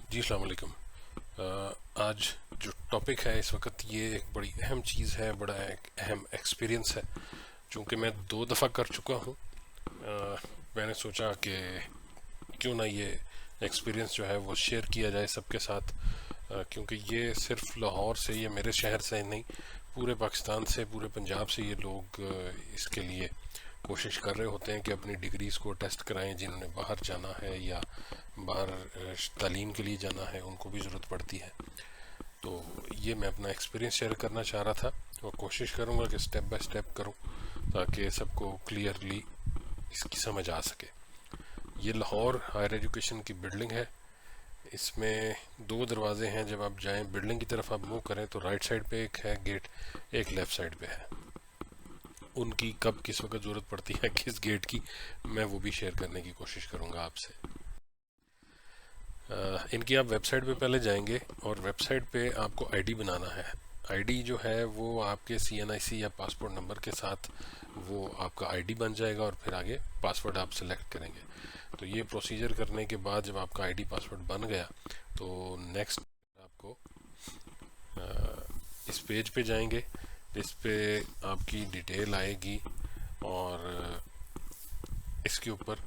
जी अस्सलाम वालेकुम। आज जो टॉपिक है इस वक्त ये एक बड़ी अहम चीज़ है, बड़ा एक अहम एक्सपीरियंस है। चूँकि मैं 2 दफ़ा कर चुका हूँ, मैंने सोचा कि क्यों ना ये एक्सपीरियंस जो है वो शेयर किया जाए सबके साथ। क्योंकि ये सिर्फ लाहौर से, ये मेरे शहर से नहीं, पूरे पाकिस्तान से, पूरे पंजाब से ये लोग इसके लिए कोशिश कर रहे होते हैं कि अपनी डिग्रीज़ को टेस्ट कराएं। जिन्होंने बाहर जाना है या बाहर तालीम के लिए जाना है, उनको भी ज़रूरत पड़ती है। तो ये मैं अपना एक्सपीरियंस शेयर करना चाह रहा था और कोशिश करूँगा कि स्टेप बाय स्टेप करूँ ताकि सबको क्लियरली इसकी समझ आ सके। ये लाहौर हायर एजुकेशन की बिल्डिंग है। इसमें 2 दरवाजे हैं। जब आप जाएं, बिल्डिंग की तरफ आप मूव करें तो राइट साइड पे एक है गेट, एक लेफ़्ट साइड पे है। उनकी कब किस वक्त ज़रूरत पड़ती है किस गेट की, मैं वो भी शेयर करने की कोशिश करूँगा आपसे। इनकी आप वेबसाइट पे पहले जाएंगे और वेबसाइट पे आपको आईडी बनाना है। आईडी जो है वो आपके सीएनआईसी या पासपोर्ट नंबर के साथ वो आपका आईडी बन जाएगा और फिर आगे पासवर्ड आप सेलेक्ट करेंगे। तो ये प्रोसीजर करने के बाद जब आपका आईडी पासवर्ड बन गया तो नेक्स्ट आपको इस पेज पे जाएंगे जिस पे आपकी डिटेल आएगी और इसके ऊपर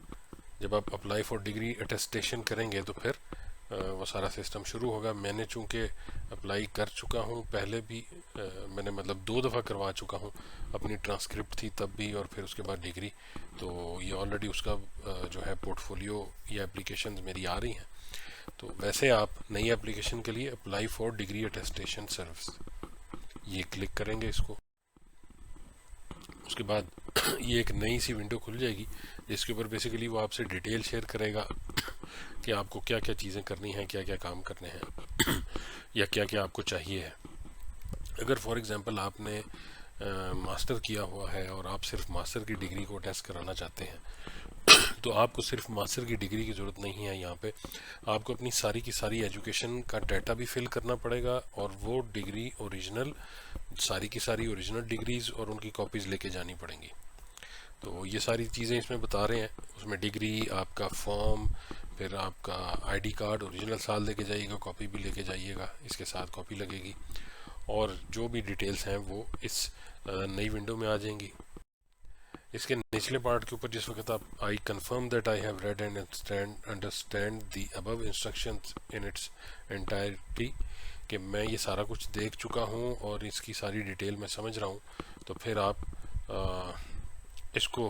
जब आप अप्लाई फॉर डिग्री अटेस्टेशन करेंगे तो फिर वो सारा सिस्टम शुरू होगा। मैंने चूँकि अप्लाई कर चुका हूँ पहले भी, मैंने मतलब 2 दफ़ा करवा चुका हूँ। अपनी ट्रांसक्रिप्ट थी तब भी और फिर उसके बाद डिग्री, तो ये ऑलरेडी उसका जो है पोर्टफोलियो या एप्लीकेशंस मेरी आ रही हैं। तो वैसे आप नई एप्लीकेशन के लिए apply for degree attestation service ये क्लिक करेंगे इसको। उसके बाद ये एक नई सी विंडो खुल जाएगी जिसके ऊपर बेसिकली वो आपसे डिटेल शेयर करेगा कि आपको क्या क्या चीज़ें करनी हैं, क्या क्या काम करने हैं या क्या क्या आपको चाहिए है। अगर फॉर एग्ज़ाम्पल आपने मास्टर किया हुआ है और आप सिर्फ मास्टर की डिग्री को टेस्ट कराना चाहते हैं तो आपको सिर्फ मास्टर की डिग्री की ज़रूरत नहीं है। यहाँ पे आपको अपनी सारी की सारी एजुकेशन का डाटा भी फिल करना पड़ेगा और वो डिग्री ओरिजिनल, सारी की सारी ओरिजिनल डिग्रीज़ और उनकी कॉपीज़ लेके जानी पड़ेंगी। तो ये सारी चीज़ें इसमें बता रहे हैं। उसमें डिग्री, आपका फॉर्म, फिर आपका आईडी कार्ड ओरिजिनल साल लेके जाइएगा, कॉपी भी लेके जाइएगा, इसके साथ कॉपी लगेगी और जो भी डिटेल्स हैं वो इस नई विंडो में आ जाएंगी। इसके निचले पार्ट के ऊपर जिस वक्त आप I confirm that I have read and understand the above instructions in its entirety, कि मैं ये सारा कुछ देख चुका हूँ और इसकी सारी डिटेल मैं समझ रहा हूँ, तो फिर आप इसको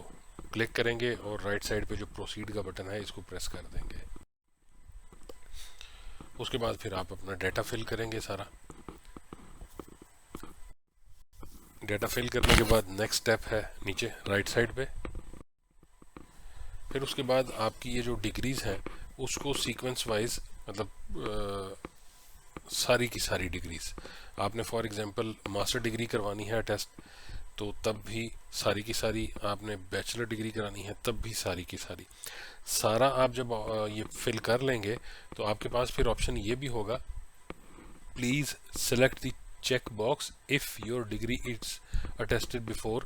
क्लिक करेंगे और राइट साइड पे जो प्रोसीड का बटन है इसको प्रेस कर देंगे। उसके बाद फिर आप अपना डाटा फिल करेंगे सारा। डाटा फिल करने के बाद नेक्स्ट स्टेप है नीचे राइट साइड पे। फिर उसके बाद आपकी ये जो डिग्रीज़ हैं उसको सीक्वेंस वाइज, मतलब सारी की सारी डिग्रीज़, आपने फॉर एग्जांपल मास्टर डिग्री करवानी है टेस्ट, तो तब भी सारी की सारी, आपने बैचलर डिग्री करानी है तब भी सारी की सारी, सारा आप जब ये फिल कर लेंगे तो आपके पास फिर ऑप्शन ये भी होगा, please select the check box if your degree it's attested before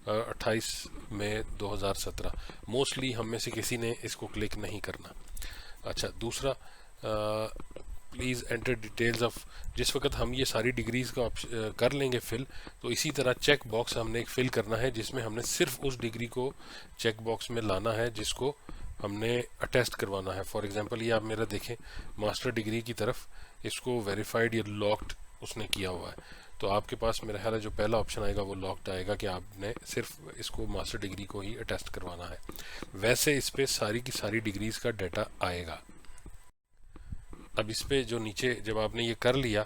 28 May 2017। Mostly हम में से किसी ने इसको क्लिक नहीं करना। अच्छा, दूसरा, प्लीज़ एंटर डिटेल्स ऑफ, जिस वक्त हम ये सारी डिग्रीज़ का कर लेंगे फिल, तो इसी तरह चेक बॉक्स हमने एक फिल करना है जिसमें हमने सिर्फ उस डिग्री को चेक बॉक्स में लाना है जिसको हमने अटेस्ट करवाना है। फॉर एग्जांपल ये आप मेरा देखें मास्टर डिग्री की तरफ, इसको वेरीफाइड या लॉक्ड उसने किया हुआ है, तो आपके पास मेरा ख्याल है जो पहला ऑप्शन आएगा वो लॉक्ड आएगा कि आपने सिर्फ इसको मास्टर डिग्री को ही अटेस्ट करवाना है। वैसे इस पे सारी की सारी डिग्रीज़ का डाटा आएगा। अब इस पे जो नीचे जब आपने ये कर लिया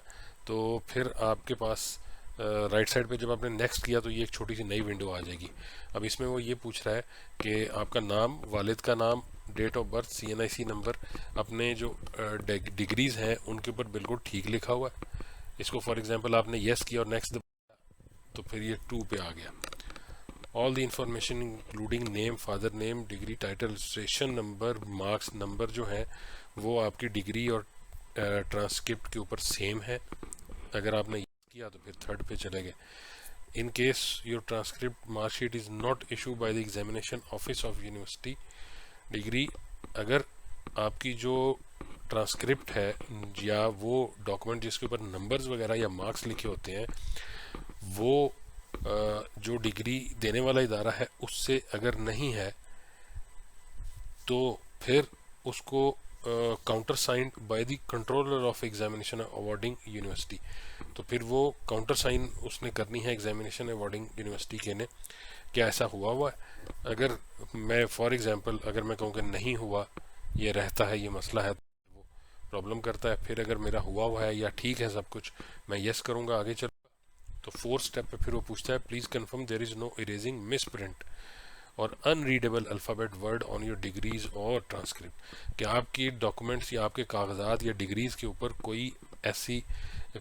तो फिर आपके पास राइट साइड पे जब आपने नेक्स्ट किया तो ये एक छोटी सी नई विंडो आ जाएगी। अब इसमें वो ये पूछ रहा है कि आपका नाम, वालिद का नाम, date of birth, CNIC number, अपने जो डिग्रीज़ हैं उनके ऊपर बिल्कुल ठीक लिखा हुआ है। इसको फॉर एग्जांपल आपने येस किया और नेक्स्ट तो फिर ये 2 पे आ गया। All the information including name, father name, degree title, registration number, marks number जो है वो आपकी डिग्री और ट्रांसक्रिप्ट के ऊपर सेम है। अगर आपने किया तो फिर 3rd पे चले गए। In case your transcript marksheet is not issue by the examination office of university, degree, अगर आपकी जो ट्रांसक्रिप्ट है या वो डॉक्यूमेंट जिसके ऊपर नंबर्स वगैरह या मार्क्स लिखे होते हैं, वो जो डिग्री देने वाला इदारा है उससे अगर नहीं है तो फिर उसको counter sign by the controller of examination awarding university, तो फिर वो काउंटर साइन उसने करनी है एग्जामिनेशन अवॉर्डिंग यूनिवर्सिटी के ने क्या ऐसा हुआ है। अगर मैं फॉर एग्जांपल अगर मैं कहूँ कि नहीं हुआ, ये रहता है, ये मसला है, वो प्रॉब्लम करता है। फिर अगर मेरा हुआ है या ठीक है सब कुछ, मैं यस करूँगा, आगे चलूँगा। तो फोर्थ स्टेप पे फिर वो पूछता है please confirm there is no erasing, miss print और unreadable alphabet word on your degrees और ट्रांसक्रिप्ट, कि आपकी डॉक्यूमेंट्स या आपके कागजात या डिग्रीज के ऊपर कोई ऐसी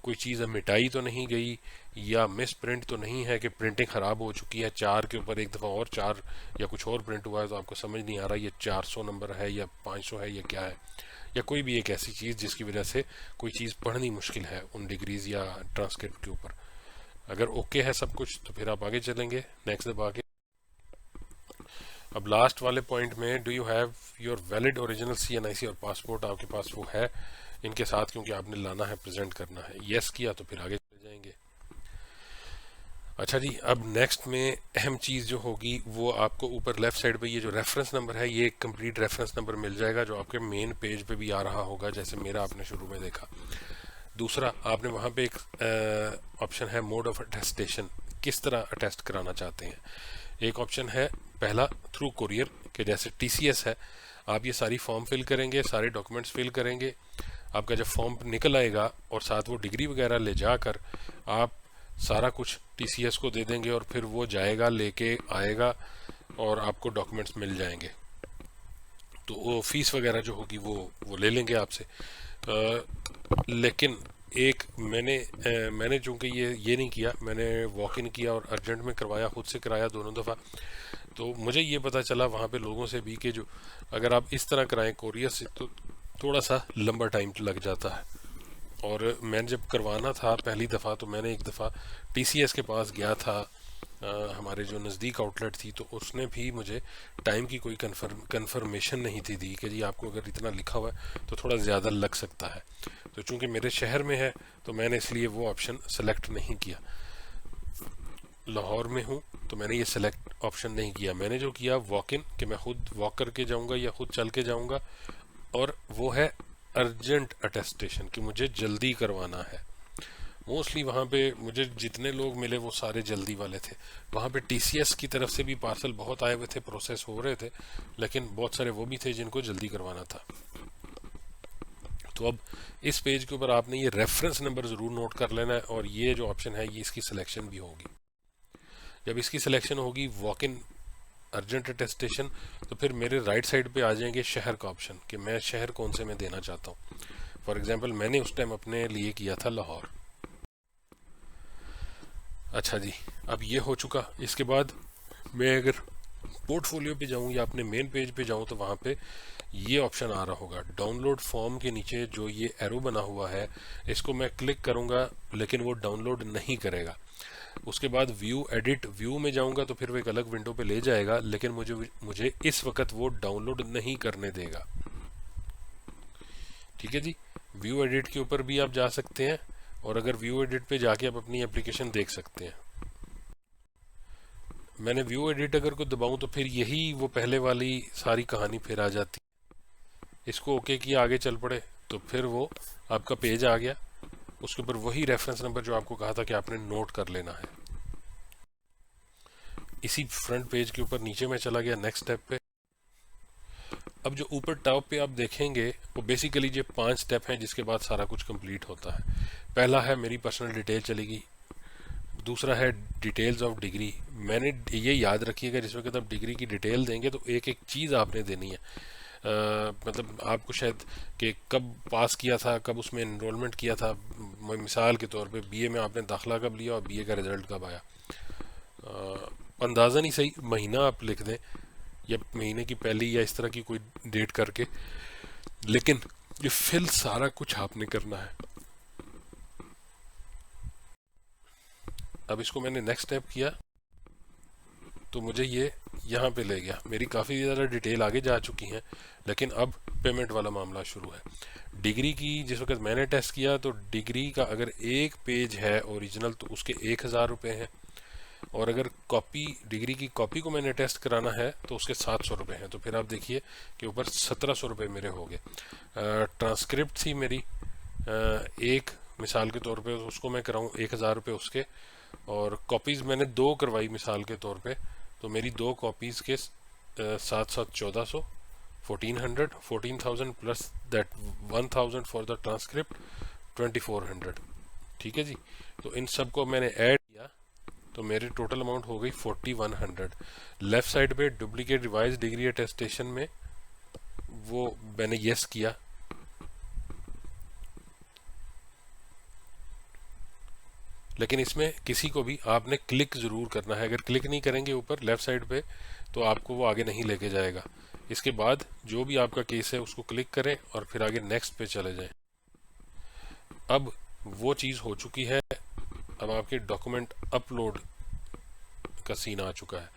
कोई चीज़ मिटाई तो नहीं गई या मिस प्रिंट तो नहीं है कि प्रिंटिंग ख़राब हो चुकी है, 4 के ऊपर एक दफ़ा और 4 या कुछ और प्रिंट हुआ है तो आपको समझ नहीं आ रहा ये 400 नंबर है या 500 है या क्या है, या कोई भी एक ऐसी चीज़ जिसकी वजह से कोई चीज़ पढ़नी मुश्किल है उन डिग्रीज या ट्रांसक्रिप्ट के ऊपर। अगर ओके है सब कुछ तो फिर आप आगे चलेंगे, नेक्स्ट दबा के। अब लास्ट वाले पॉइंट में do you have your valid original CNIC और पासपोर्ट आपके पास वो है इनके साथ, क्योंकि आपने लाना है, प्रेजेंट करना है। यस किया तो फिर आगे चले जाएंगे। अच्छा जी, अब नेक्स्ट में अहम चीज़ जो होगी वो आपको ऊपर लेफ्ट साइड पे ये जो रेफरेंस नंबर है, ये एक कंप्लीट रेफरेंस नंबर मिल जाएगा जो आपके मेन पेज पे भी आ रहा होगा, जैसे मेरा आपने शुरू में देखा। दूसरा, आपने वहाँ पे एक ऑप्शन है मोड ऑफ अटेस्टेशन, किस तरह अटेस्ट कराना चाहते हैं। एक ऑप्शन है पहला थ्रू कुरियर, के जैसे TCS है, आप ये सारी फॉर्म फिल करेंगे, सारे डॉक्यूमेंट्स फिल करेंगे, आपका जब फॉर्म निकल आएगा और साथ वो डिग्री वगैरह ले जाकर आप सारा कुछ TCS को दे देंगे और फिर वो जाएगा, लेके आएगा और आपको डॉक्यूमेंट्स मिल जाएंगे। तो वो फीस वगैरह जो होगी वो ले लेंगे आपसे। लेकिन एक मैंने चूँकि ये नहीं किया, मैंने वॉक इन किया और अर्जेंट में करवाया, खुद से कराया दोनों दफ़ा, तो मुझे ये पता चला वहाँ पे लोगों से भी कि जो अगर आप इस तरह कराएं कोरियर से तो थोड़ा सा लंबा टाइम लग जाता है। और मैंने जब करवाना था पहली दफ़ा तो मैंने एक दफ़ा TCS के पास गया था, हमारे जो नज़दीक आउटलेट थी, तो उसने भी मुझे टाइम की कोई कन्फर्मेशन नहीं थी दी कि जी आपको अगर इतना लिखा हुआ है तो थोड़ा ज़्यादा लग सकता है। तो चूँकि मेरे शहर में है तो मैंने इसलिए वो ऑप्शन सेलेक्ट नहीं किया। लाहौर में हूँ तो मैंने ये सेलेक्ट ऑप्शन नहीं किया। मैंने जो किया वॉक इन, कि मैं खुद वॉक करके जाऊँगा या खुद चल के जाऊँगा, और वो है अर्जेंट अटेस्टेशन, कि मुझे जल्दी करवाना है। मोस्टली वहाँ पे मुझे जितने लोग मिले वो सारे जल्दी वाले थे। वहाँ पे TCS की तरफ से भी पार्सल बहुत आए हुए थे, प्रोसेस हो रहे थे, लेकिन बहुत सारे वो भी थे जिनको जल्दी करवाना था। तो अब इस पेज के ऊपर आपने ये रेफरेंस नंबर ज़रूर नोट कर लेना है, और ये जो ऑप्शन है ये इसकी सिलेक्शन भी होगी। जब इसकी सिलेक्शन होगी वॉक इन अर्जेंट अटेस्टेशन, तो फिर मेरे राइट साइड पे आ जाएंगे शहर का ऑप्शन, कि मैं शहर कौन से मैं देना चाहता हूँ। फॉर एग्जांपल मैंने उस टाइम अपने लिए किया था लाहौर। अच्छा जी, अब ये हो चुका। इसके बाद मैं अगर पोर्टफोलियो पे जाऊँ या अपने मेन पेज पे जाऊँ तो वहाँ पे ये ऑप्शन आ रहा होगा डाउनलोड फॉर्म के नीचे जो ये एरो बना हुआ है, इसको मैं क्लिक करूँगा लेकिन वो डाउनलोड नहीं करेगा। उसके बाद व्यू एडिट व्यू में जाऊंगा तो फिर वो एक अलग विंडो पे ले जाएगा, लेकिन मुझे इस वक्त वो डाउनलोड नहीं करने देगा। ठीक है जी, व्यू एडिट के ऊपर भी आप जा सकते हैं, और अगर व्यू एडिट पे जाके आप अपनी एप्लीकेशन देख सकते हैं। मैंने व्यू एडिट अगर को दबाऊं तो फिर यही वो पहले वाली सारी कहानी फिर आ जाती। इसको ओके किया, आगे चल पड़े, तो फिर वो आपका पेज आ गया, उसके ऊपर वही रेफरेंस नंबर जो आपको कहा था कि आपने नोट कर लेना है। इसी फ्रंट पेज के ऊपर नीचे में चला गया नेक्स्ट स्टेप पे। अब जो ऊपर टॉप पे आप देखेंगे वो बेसिकली ये 5 स्टेप हैं जिसके बाद सारा कुछ कंप्लीट होता है। पहला है मेरी पर्सनल डिटेल चलेगी, दूसरा है डिटेल्स ऑफ डिग्री। मैंने ये याद रखिएगा जिस वक्त आप डिग्री की डिटेल देंगे तो एक एक चीज़ आपने देनी है। मतलब आपको शायद कि कब पास किया था, कब उसमें इनरोलमेंट किया था, मिसाल के तौर पे BA में आपने दाखिला कब लिया और BA का रिज़ल्ट कब आया। अंदाज़ा नहीं सही महीना आप लिख दें या महीने की पहली या इस तरह की कोई डेट करके, लेकिन ये फिल सारा कुछ आपने करना है। अब इसको मैंने नेक्स्ट स्टेप किया तो मुझे ये यहाँ पे ले गया। मेरी काफ़ी ज़्यादा डिटेल आगे जा चुकी हैं, लेकिन अब पेमेंट वाला मामला शुरू है। डिग्री की जिस वक्त मैंने टेस्ट किया तो डिग्री का अगर एक पेज है ओरिजिनल तो उसके 1000 रुपये हैं, और अगर कॉपी डिग्री की कॉपी को मैंने टेस्ट कराना है तो उसके 700 रुपये हैं। तो फिर आप देखिए कि ऊपर 1700 रुपये मेरे हो गए। ट्रांसक्रिप्ट थी मेरी एक मिसाल के तौर पे, उसको मैं कराऊँ 1000 रुपये उसके, और कॉपीज़ मैंने 2 करवाई मिसाल के तौर पे, तो मेरी 2 कॉपीज़ के 7-7 1400 14,000 plus that 1000 for the transcript 2400। ठीक है जी, तो इन सब को मैंने ऐड किया तो मेरी टोटल अमाउंट हो गई 4100। लेफ्ट साइड पे डुप्लीकेट रिवाइज डिग्री अटेस्टेशन में वो मैंने यस किया, लेकिन इसमें किसी को भी आपने क्लिक ज़रूर करना है। अगर क्लिक नहीं करेंगे ऊपर लेफ़्ट साइड पे तो आपको वो आगे नहीं लेके जाएगा। इसके बाद जो भी आपका केस है उसको क्लिक करें और फिर आगे नेक्स्ट पे चले जाएं। अब वो चीज़ हो चुकी है, अब आपके डॉक्यूमेंट अपलोड का सीन आ चुका है।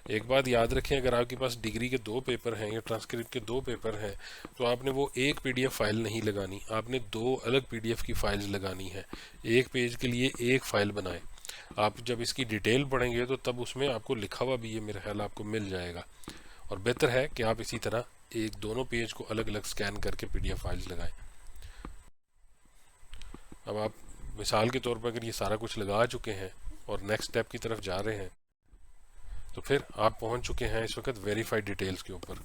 एक बात याद रखें, अगर आपके पास डिग्री के 2 पेपर हैं या ट्रांसक्रिप्ट के 2 पेपर हैं तो आपने वो एक पीडीएफ फाइल नहीं लगानी, आपने 2 अलग पीडीएफ की फाइल्स लगानी है। एक पेज के लिए एक फाइल बनाएं। आप जब इसकी डिटेल पढ़ेंगे तो तब उसमें आपको लिखा हुआ भी ये मेरा ख्याल आपको मिल जाएगा, और बेहतर है कि आप इसी तरह एक दोनों पेज को अलग अलग स्कैन करके पीडीएफ फाइल्स लगाएं। अब आप मिसाल के तौर पर अगर ये सारा कुछ लगा चुके हैं और नेक्स्ट स्टेप की तरफ जा रहे हैं तो फिर आप पहुंच चुके हैं इस वक्त वेरीफाइड डिटेल्स के ऊपर।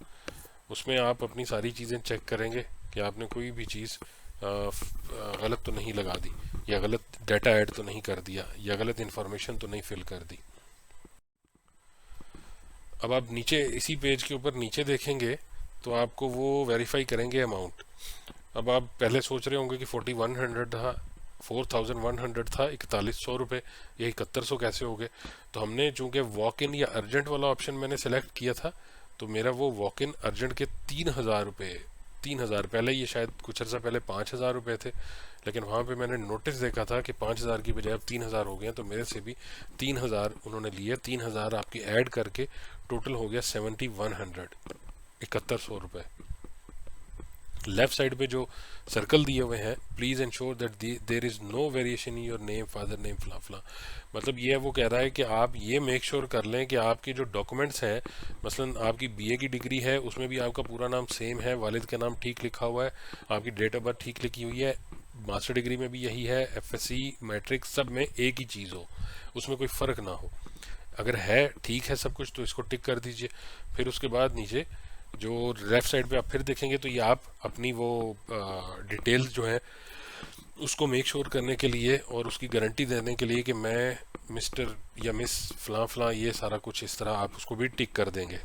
उसमें आप अपनी सारी चीज़ें चेक करेंगे कि आपने कोई भी चीज़ गलत तो नहीं लगा दी, या गलत डाटा ऐड तो नहीं कर दिया, या गलत इंफॉर्मेशन तो नहीं फिल कर दी। अब आप नीचे इसी पेज के ऊपर नीचे देखेंगे तो आपको वो वेरीफाई करेंगे अमाउंट। अब आप पहले सोच रहे होंगे कि 4100 था, 4100 था, 4100 रुपये, ये 7100 कैसे हो गए। तो हमने चूंकि वॉक इन या अर्जेंट वाला ऑप्शन मैंने सेलेक्ट किया था तो मेरा वो वॉक इन अर्जेंट के 3000 रुपये, 3000 पहले ये शायद कुछ अर्सा पहले 5000 रुपये थे, लेकिन वहाँ पे मैंने नोटिस देखा था कि 5000 की बजाय अब 3000 हो गए हैं, तो मेरे से भी 3000 उन्होंने लिए। 3000 आपकी ऐड करके टोटल हो गया 7100, 7100 रुपये। लेफ्ट साइड पे जो सर्कल दिए हुए हैं, please ensure that there is no variation in your name, father name, फला फला, मतलब ये वो कह रहा है कि आप ये मेक श्योर कर लें कि आपके जो डॉक्यूमेंट्स हैं, मसलन आपकी बीए की डिग्री है उसमें भी आपका पूरा नाम सेम है, वालिद का नाम ठीक लिखा हुआ है, आपकी डेट ऑफ बर्थ ठीक लिखी हुई है, मास्टर डिग्री में भी यही है, एफएससी मैट्रिक सब में एक ही चीज़ हो, उसमें कोई फ़र्क ना हो। अगर है ठीक है सब कुछ तो इसको टिक कर दीजिए। फिर उसके बाद नीचे जो लेफ्ट साइड पे आप फिर देखेंगे तो ये आप अपनी वो डिटेल्स जो है उसको मेक श्योर करने के लिए और उसकी गारंटी देने के लिए कि मैं मिस्टर या मिस फलां फलां, ये सारा कुछ इस तरह आप उसको भी टिक कर देंगे।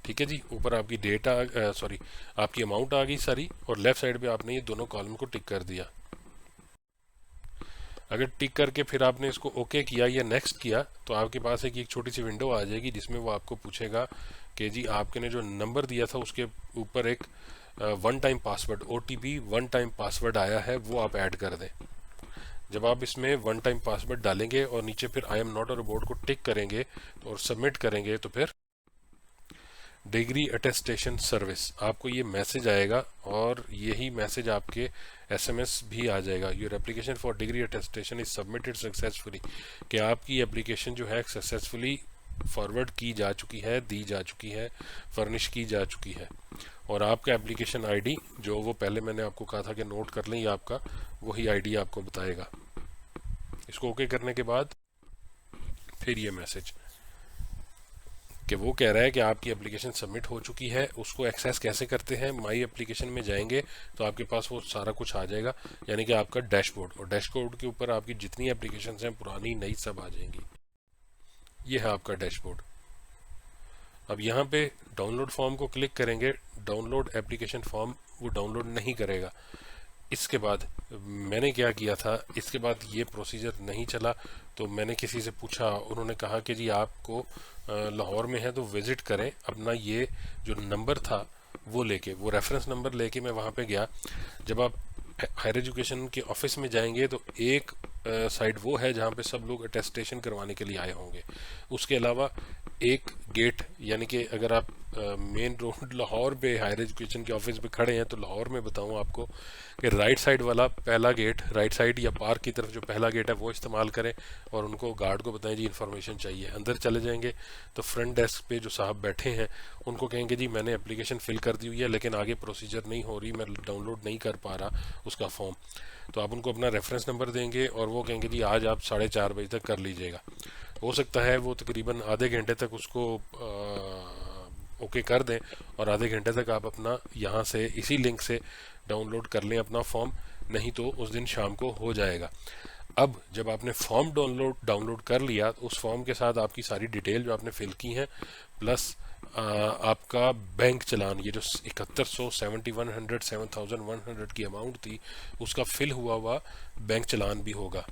ठीक है जी, ऊपर आपकी डेट सॉरी आपकी अमाउंट आ गई सारी, और लेफ्ट साइड पे आपने ये दोनों कॉलम को टिक कर दिया। अगर टिक करके फिर आपने इसको ओके किया या नेक्स्ट किया तो आपके पास एक छोटी सी विंडो आ जाएगी जिसमें वो आपको पूछेगा कि जी आपके ने जो नंबर दिया था उसके ऊपर एक one time password OTP one time password आया है, वो आप ऐड कर दें। जब आप इसमें वन टाइम पासवर्ड डालेंगे और नीचे फिर I am not a robot को टिक करेंगे और सबमिट करेंगे तो फिर डिग्री अटेस्टेशन सर्विस आपको ये मैसेज आएगा, और यही मैसेज आपके एसएमएस भी आ जाएगा, your application for degree attestation is submitted successfully, कि आपकी एप्लीकेशन जो है सक्सेसफुली फॉरवर्ड की जा चुकी है, दी जा चुकी है, फर्निश की जा चुकी है। और आपका एप्लीकेशन आईडी जो वो पहले मैंने आपको कहा था कि नोट कर लें, ये आपका वही आईडी आपको बताएगा। इसको ओके करने के बाद फिर ये मैसेज कि वो कह रहा है कि आपकी एप्लीकेशन सबमिट हो चुकी है। उसको एक्सेस कैसे करते हैं, माई एप्लीकेशन में जाएंगे तो आपके पास वो सारा कुछ आ जाएगा, यानी कि आपका डैशबोर्ड, और डैशबोर्ड के ऊपर आपकी जितनी एप्लीकेशन हैं पुरानी नई सब आ जाएंगी। ये है आपका डैशबोर्ड। अब यहाँ पे डाउनलोड फॉर्म को क्लिक करेंगे, डाउनलोड एप्लीकेशन फॉर्म वो डाउनलोड नहीं करेगा। इसके बाद मैंने क्या किया था, इसके बाद ये प्रोसीजर नहीं चला तो मैंने किसी से पूछा, उन्होंने कहा कि जी आपको लाहौर में है तो विज़िट करें, अपना ये जो नंबर था वो लेके, वो रेफरेंस नंबर लेके मैं वहाँ पे गया। जब आप हायर एजुकेशन के ऑफिस में जाएंगे तो एक साइड वो है जहाँ पे सब लोग अटेस्टेशन करवाने के लिए आए होंगे, उसके अलावा एक गेट, यानी कि अगर आप मेन रोड लाहौर पे हायर एजुकेशन के ऑफिस पे खड़े हैं, तो लाहौर में बताऊं आपको कि राइट साइड वाला पहला गेट, राइट साइड या पार्क की तरफ जो पहला गेट है वो इस्तेमाल करें, और उनको गार्ड को बताएं जी इन्फॉर्मेशन चाहिए। अंदर चले जाएंगे तो फ्रंट डेस्क पे जो साहब बैठे हैं उनको कहेंगे जी मैंने एप्लीकेशन फिल कर दी हुई है लेकिन आगे प्रोसीजर नहीं हो रही, मैं डाउनलोड नहीं कर पा रहा उसका फॉर्म। तो आप उनको अपना रेफरेंस नंबर देंगे और वो कहेंगे जी आज आप 4:30 बजे तक कर लीजिएगा। हो सकता है वो तकरीबन आधे घंटे तक उसको ओके कर दें और आधे घंटे तक आप अपना यहाँ से इसी लिंक से डाउनलोड कर लें अपना फॉर्म, नहीं तो उस दिन शाम को हो जाएगा। अब जब आपने फॉर्म डाउनलोड कर लिया, उस फॉर्म के साथ आपकी सारी डिटेल जो आपने फिल की हैं प्लस आपका बैंक चलान, ये जो 7100 7100 7100 की अमाउंट थी उसका फिल हुआ बैंक चलान भी होगा।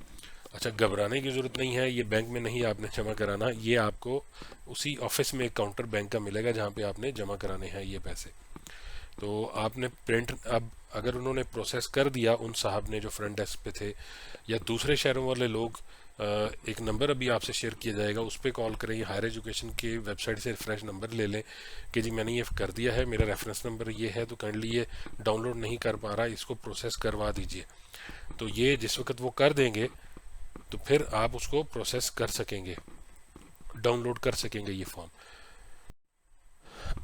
अच्छा, घबराने की ज़रूरत नहीं है, ये बैंक में नहीं आपने जमा कराना, ये आपको उसी ऑफिस में एक काउंटर बैंक का मिलेगा जहाँ पे आपने जमा कराने हैं ये पैसे। तो आपने प्रिंट, अब अगर उन्होंने प्रोसेस कर दिया उन साहब ने जो फ्रंट डेस्क पे थे, या दूसरे शहरों वाले लोग, एक नंबर अभी आपसे शेयर किया जाएगा, उस पर कॉल करें। हायर एजुकेशन की वेबसाइट से रिफ्रेश नंबर ले लें कि जी मैंने ये कर दिया है, मेरा रेफरेंस नंबर ये है, तो काइंडली ये डाउनलोड नहीं कर पा रहा, इसको प्रोसेस करवा दीजिए। तो ये जिस वक्त वो कर देंगे तो फिर आप उसको प्रोसेस कर सकेंगे, डाउनलोड कर सकेंगे ये फॉर्म।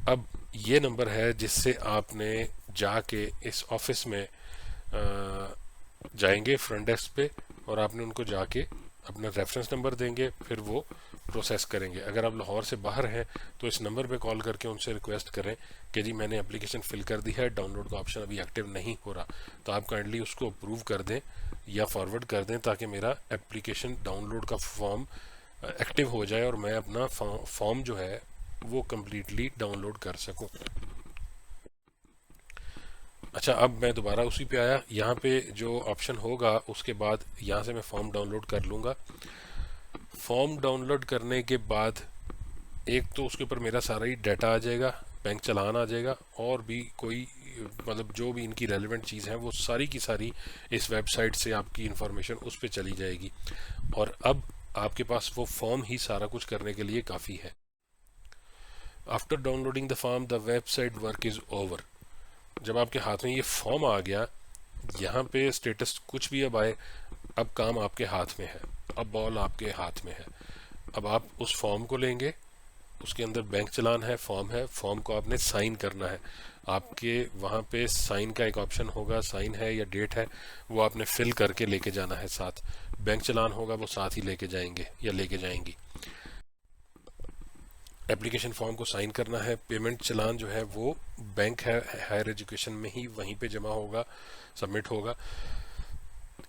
अब ये नंबर है जिससे आपने जाके इस ऑफिस में जाएंगे फ्रंट डेस्क पे, और आपने उनको जाके अपना रेफरेंस नंबर देंगे, फिर वो प्रोसेस करेंगे। अगर आप लाहौर से बाहर हैं तो इस नंबर पे कॉल करके उनसे रिक्वेस्ट करें कि जी मैंने एप्लीकेशन फिल कर दी है, डाउनलोड का ऑप्शन अभी एक्टिव नहीं हो रहा, तो आप काइंडली उसको अप्रूव कर दें या फॉरवर्ड कर दें ताकि मेरा एप्लीकेशन डाउनलोड का फॉर्म एक्टिव हो जाए और मैं अपना फॉर्म जो है वो कम्प्लीटली डाउनलोड कर सकूं। अच्छा, अब मैं दोबारा उसी पे आया, यहाँ पे जो ऑप्शन होगा उसके बाद यहाँ से मैं फॉर्म डाउनलोड कर लूँगा। फॉर्म डाउनलोड करने के बाद एक तो उसके ऊपर मेरा सारा ही डाटा आ जाएगा, बैंक चालान आ जाएगा, और भी कोई मतलब जो भी इनकी रेलेवेंट चीज़ है वो सारी की सारी इस वेबसाइट से आपकी इन्फॉर्मेशन उस पर चली जाएगी, और अब आपके पास वो फॉर्म ही सारा कुछ करने के लिए काफ़ी है। After downloading the form the website work is over. जब आपके हाथ में ये फॉर्म आ गया, यहाँ पे स्टेटस कुछ भी अब आए, अब काम आपके हाथ में है, अब बॉल आपके हाथ में है। अब आप उस फॉर्म को लेंगे, उसके अंदर बैंक चलान है, फॉर्म को आपने साइन करना है। आपके वहाँ पे साइन का एक ऑप्शन होगा, साइन है या डेट है, वो आपने फिल करके लेके जाना है साथ। बैंक चलान होगा वो साथ ही लेके जाएंगे या लेके जाएंगी। एप्लीकेशन फॉर्म को साइन करना है। पेमेंट चलान जो है वो बैंक है हायर एजुकेशन में ही वहीं पे जमा होगा, सबमिट होगा।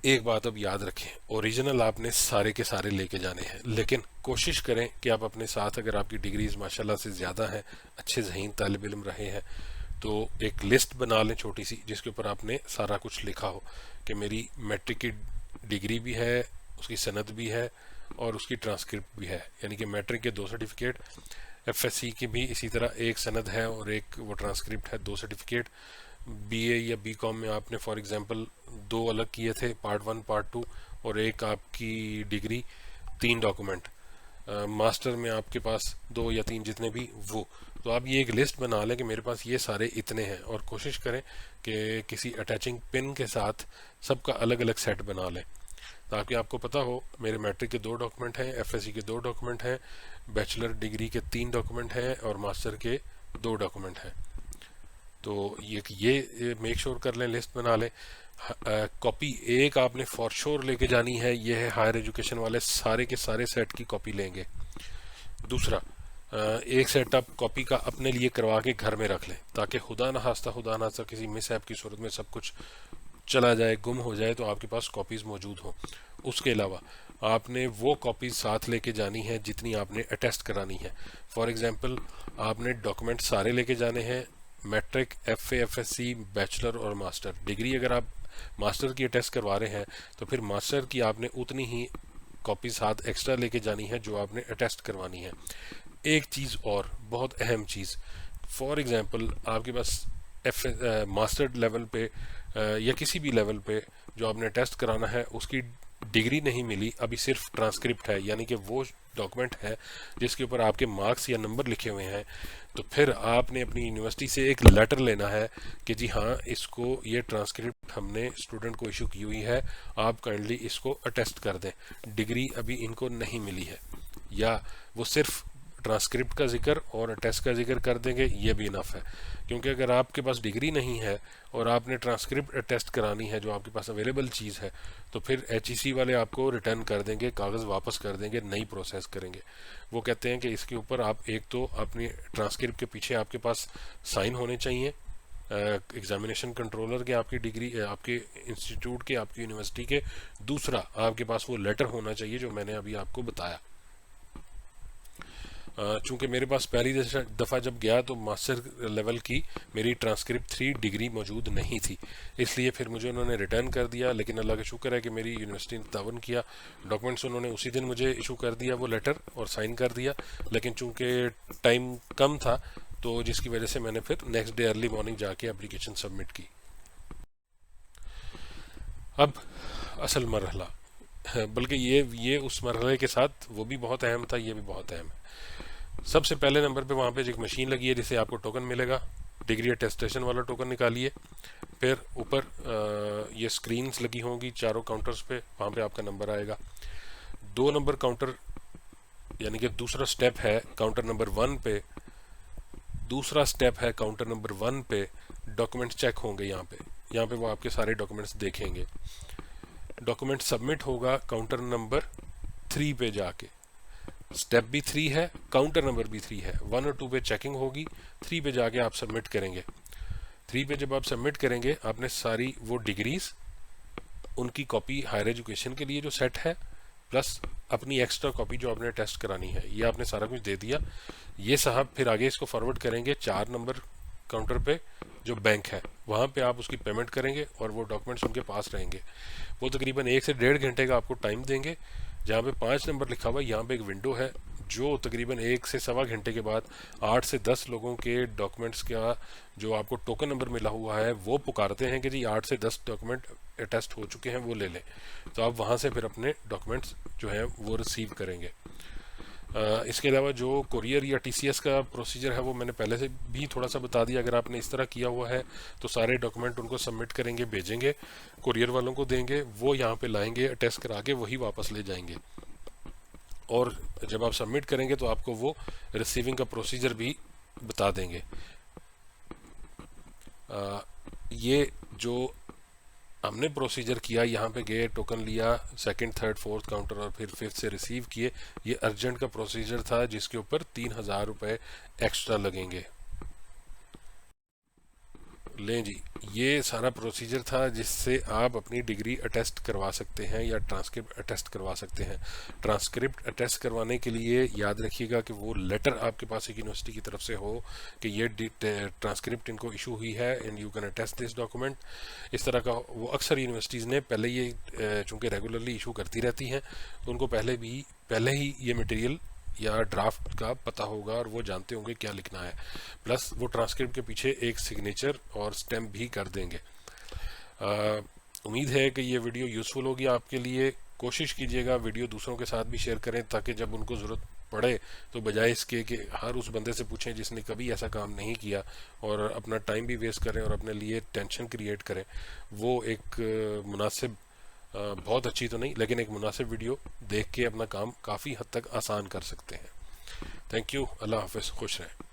एक बात अब याद रखें, ओरिजिनल आपने सारे के सारे लेके जाने हैं, लेकिन कोशिश करें कि आप अपने साथ, अगर आपकी डिग्रीज माशाल्लाह से ज़्यादा हैं, अच्छे ज़हीन तालिब इल्म रहे हैं, तो एक लिस्ट बना लें छोटी सी जिसके ऊपर आपने सारा कुछ लिखा हो कि मेरी मैट्रिक की डिग्री भी है, उसकी सनद भी है और उसकी ट्रांसक्रिप्ट भी है, यानी कि मैट्रिक के 2 सर्टिफिकेट, एफएससी की भी इसी तरह एक सनद है और एक वो ट्रांसक्रिप्ट है, 2 सर्टिफिकेट। बीए या बीकॉम में आपने फॉर एग्जांपल 2 अलग किए थे, पार्ट 1 पार्ट 2, और एक आपकी डिग्री, 3 डॉक्यूमेंट। मास्टर में आपके पास 2 या 3 जितने भी वो, तो आप ये एक लिस्ट बना लें कि मेरे पास ये सारे इतने हैं, और कोशिश करें कि किसी अटैचिंग पिन के साथ सबका अलग अलग सेट बना लें ताकि आपको पता हो मेरे मैट्रिक के 2 डॉक्यूमेंट हैं, एफएससी के 2 डॉक्यूमेंट हैं, बैचलर डिग्री के 3 डॉक्यूमेंट हैं और मास्टर के 2 डॉक्यूमेंट हैं। तो ये मेक श्योर कर लें, लिस्ट बना लें। कॉपी एक आपने फॉर श्योर लेके जानी है, ये है हायर एजुकेशन वाले सारे के सारे सेट की कॉपी लेंगे। दूसरा, एक सेट आप कॉपी का अपने लिए करवा के घर में रख लें ताकि खुदा न खास्ता किसी मिस ऐप की सूरत में सब कुछ चला जाए, गुम हो जाए, तो आपके पास कॉपीज़ मौजूद हों। उसके अलावा आपने वो कॉपीज़ साथ लेके जानी है जितनी आपने अटेस्ट करानी है। फॉर एग्जांपल आपने डॉक्यूमेंट सारे लेके जाने हैं, मैट्रिक, एफए, एफएससी, बैचलर और मास्टर डिग्री। अगर आप मास्टर की अटेस्ट करवा रहे हैं तो फिर मास्टर की आपने उतनी ही कॉपी साथ एक्स्ट्रा लेके जानी है जो आपने अटेस्ट करवानी है। एक चीज़ और बहुत अहम चीज़, फॉर एग्जांपल आपके पास मास्टर लेवल पे या किसी भी लेवल पे जो आपने टेस्ट कराना है उसकी डिग्री नहीं मिली, अभी सिर्फ ट्रांसक्रिप्ट है, यानी कि वो डॉक्यूमेंट है जिसके ऊपर आपके मार्क्स या नंबर लिखे हुए हैं, तो फिर आपने अपनी यूनिवर्सिटी से एक लेटर लेना है कि जी हाँ, इसको ये ट्रांसक्रिप्ट हमने स्टूडेंट को इशू की हुई है, आप काइंडली इसको अटेस्ट कर दें। डिग्री अभी इनको नहीं मिली है, या वो सिर्फ ट्रांसक्रिप्ट का जिक्र और टेस्ट का जिक्र कर देंगे, ये भी इनफ है। क्योंकि अगर आपके पास डिग्री नहीं है और आपने ट्रांसक्रिप्ट टेस्ट करानी है जो आपके पास अवेलेबल चीज़ है, तो फिर HEC वाले आपको रिटर्न कर देंगे, कागज़ वापस कर देंगे, नई प्रोसेस करेंगे। वो कहते हैं कि इसके ऊपर आप एक तो अपनी ट्रांसक्रिप्ट के पीछे आपके पास साइन होने चाहिए एग्जामिनेशन कंट्रोलर के, आपकी डिग्री, आपके इंस्टीट्यूट के, आपकी यूनिवर्सिटी के। दूसरा, आपके पास वो लेटर होना चाहिए जो मैंने अभी आपको बताया। चूंकि मेरे पास पहली दफ़ा जब गया तो मास्टर लेवल की मेरी ट्रांसक्रिप्ट 3 डिग्री मौजूद नहीं थी, इसलिए फिर मुझे उन्होंने रिटर्न कर दिया। लेकिन अल्लाह का शुक्र है कि मेरी यूनिवर्सिटी ने तावन किया, डॉक्यूमेंट्स उन्होंने उसी दिन मुझे इशू कर दिया वो लेटर और साइन कर दिया। लेकिन चूंकि टाइम कम था तो जिसकी वजह से मैंने फिर नेक्स्ट डे अर्ली मॉर्निंग जाके एप्लीकेशन सबमिट की। अब असल मरहला, बल्कि ये उस मरहले के साथ वो भी बहुत अहम था, ये भी बहुत अहम है। सबसे पहले नंबर पे वहाँ पे एक मशीन लगी है जिससे आपको टोकन मिलेगा, डिग्री अटेस्टेशन वाला टोकन निकालिए। फिर ऊपर ये स्क्रीन्स लगी होंगी चारों काउंटर्स पे, वहाँ पे आपका नंबर आएगा। 2 नंबर काउंटर, यानी कि दूसरा स्टेप है काउंटर नंबर 1 पे, दूसरा स्टेप है काउंटर नंबर 1 पे डॉक्यूमेंट्स चेक होंगे। यहाँ पे वो आपके सारे डॉक्यूमेंट्स देखेंगे। डॉक्यूमेंट सबमिट होगा काउंटर नंबर 3 पे जाके। स्टेप भी 3 है, काउंटर नंबर भी 3 है। 1 और 2 पे चेकिंग होगी, 3 पे जाके आप सबमिट करेंगे। 3 पे जब आप सबमिट करेंगे, आपने सारी वो डिग्रीज, उनकी कॉपी हायर एजुकेशन के लिए जो सेट है, प्लस अपनी एक्स्ट्रा कॉपी जो आपने टेस्ट करानी है, ये आपने सारा कुछ दे दिया। ये साहब फिर आगे इसको फॉरवर्ड करेंगे 4 नंबर काउंटर पे जो बैंक है, वहाँ पे आप उसकी पेमेंट करेंगे और वो डॉक्यूमेंट्स उनके पास रहेंगे। वो तकरीबन 1 से 1.5 घंटे का आपको टाइम देंगे। जहाँ पे 5 नंबर लिखा हुआ है, यहाँ पे एक विंडो है जो तकरीबन 1 से सवा घंटे के बाद 8 से 10 लोगों के डॉक्यूमेंट्स का जो आपको टोकन नंबर मिला हुआ है वो पुकारते हैं कि जी 8 से 10 डॉक्यूमेंट टेस्ट हो चुके हैं, वो ले लें। तो आप वहाँ से फिर अपने डॉक्यूमेंट्स जो हैं वो रिसीव करेंगे। इसके अलावा जो कुरियर या TCS का प्रोसीजर है वो मैंने पहले से भी थोड़ा सा बता दिया। अगर आपने इस तरह किया हुआ है तो सारे डॉक्यूमेंट उनको सबमिट करेंगे, भेजेंगे, कुरियर वालों को देंगे, वो यहाँ पे लाएंगे, टेस्ट करा के वही वापस ले जाएंगे। और जब आप सबमिट करेंगे तो आपको वो रिसीविंग का प्रोसीजर भी बता देंगे। ये जो हमने प्रोसीजर किया, यहाँ पे गए, टोकन लिया, 2nd, 3rd, 4th काउंटर और फिर 5th से रिसीव किए, ये अर्जेंट का प्रोसीजर था जिसके ऊपर 3000 रुपये एक्स्ट्रा लगेंगे। लें जी, ये सारा प्रोसीजर था जिससे आप अपनी डिग्री अटेस्ट करवा सकते हैं या ट्रांसक्रिप्ट अटेस्ट करवा सकते हैं। ट्रांसक्रिप्ट अटेस्ट करवाने के लिए याद रखिएगा कि वो लेटर आपके पास एक यूनिवर्सिटी की तरफ से हो कि ये ट्रांसक्रिप्ट इनको इशू हुई है and you can attest this document. इस तरह का वो अक्सर यूनिवर्सिटीज़ ने पहले ये चूँकि रेगुलरली इशू करती रहती हैं तो उनको पहले ही ये मटेरियल या ड्राफ्ट का पता होगा और वो जानते होंगे क्या लिखना है। प्लस वो ट्रांसक्रिप्ट के पीछे एक सिग्नेचर और स्टैम्प भी कर देंगे। उम्मीद है कि ये वीडियो यूज़फुल होगी आपके लिए। कोशिश कीजिएगा वीडियो दूसरों के साथ भी शेयर करें ताकि जब उनको ज़रूरत पड़े तो बजाय इसके कि हर उस बंदे से पूछें जिसने कभी ऐसा काम नहीं किया और अपना टाइम भी वेस्ट करें और अपने लिए टेंशन क्रिएट करें, वो एक मुनासिब, बहुत अच्छी तो नहीं लेकिन एक मुनासिब वीडियो देख के अपना काम काफ़ी हद तक आसान कर सकते हैं। Thank you. अल्लाह हाफ़िज़। खुश रहें।